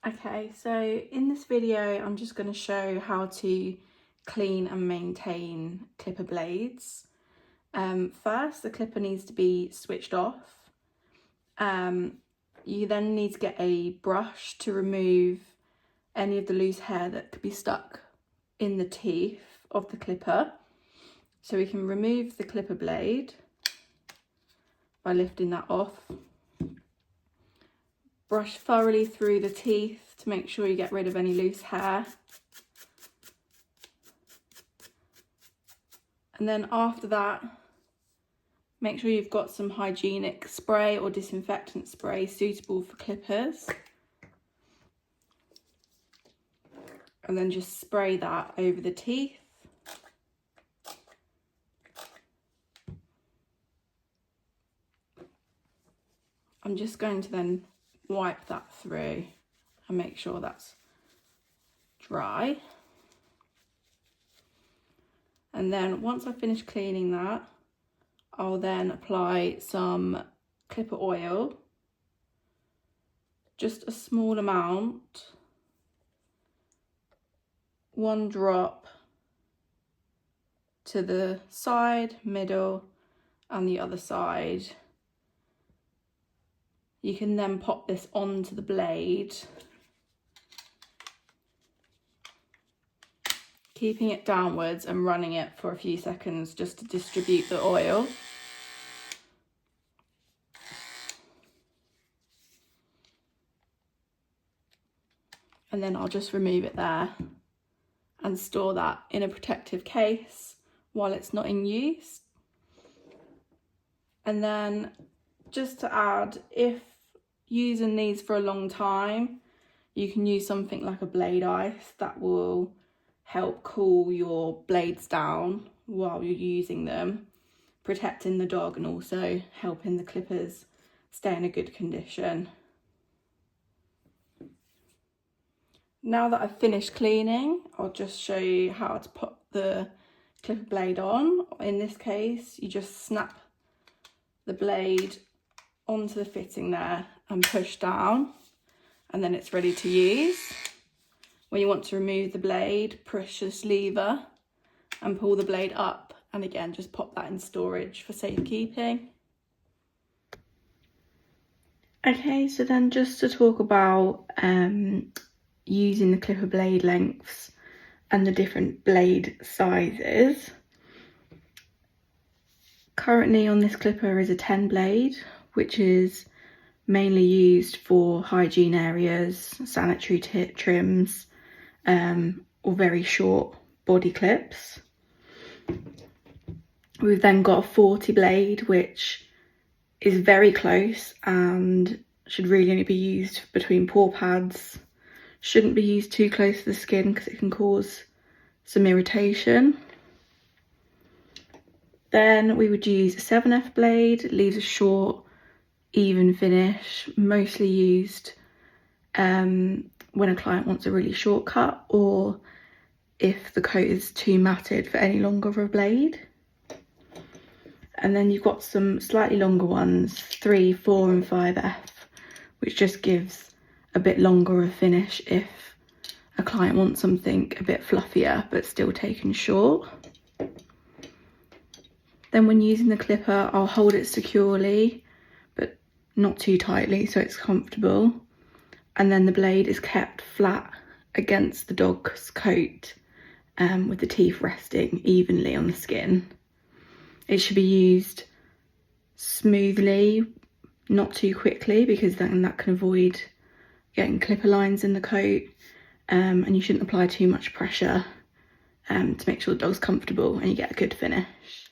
Okay, so in this video I'm just going to show how to clean and maintain clipper blades. First, the clipper needs to be switched off. You then need to get a brush to remove any of the loose hair that could be stuck in the teeth of the clipper. So we can remove the clipper blade by lifting that off. Brush thoroughly through the teeth to make sure you get rid of any loose hair. And then after that, make sure you've got some hygienic spray or disinfectant spray suitable for clippers. And then just spray that over the teeth. I'm just going to then wipe that through and make sure that's dry. And then once I've finished cleaning that, I'll then apply some clipper oil, just a small amount, 1 drop to the side, middle, and the other side. You can then pop this onto the blade, keeping it downwards and running it for a few seconds just to distribute the oil. And then I'll just remove it there and store that in a protective case while it's not in use. And then just to add, if using these for a long time, you can use something like a blade ice that will help cool your blades down while you're using them, protecting the dog and also helping the clippers stay in a good condition. Now that I've finished cleaning, I'll just show you how to put the clipper blade on. In this case, you just snap the blade onto the fitting there and push down, and then it's ready to use. When you want to remove the blade, push this lever and pull the blade up, and again just pop that in storage for safekeeping. Okay, so then just to talk about using the clipper blade lengths and the different blade sizes. Currently on this clipper is a 10 blade, which is mainly used for hygiene areas, sanitary trims, or very short body clips. We've then got a 40 blade, which is very close and should really only be used between paw pads. Shouldn't be used too close to the skin because it can cause some irritation. Then we would use a 7F blade. It leaves a short, even finish, mostly used when a client wants a really short cut or if the coat is too matted for any longer of a blade. And then you've got some slightly longer ones, 3, 4 and 5F, which just gives a bit longer of finish if a client wants something a bit fluffier but still taken short. Then when using the clipper, I'll hold it securely but not too tightly so it's comfortable, and then the blade is kept flat against the dog's coat with the teeth resting evenly on the skin. It should be used smoothly, not too quickly, because then that can avoid getting clipper lines in the coat, and you shouldn't apply too much pressure to make sure the dog's comfortable and you get a good finish.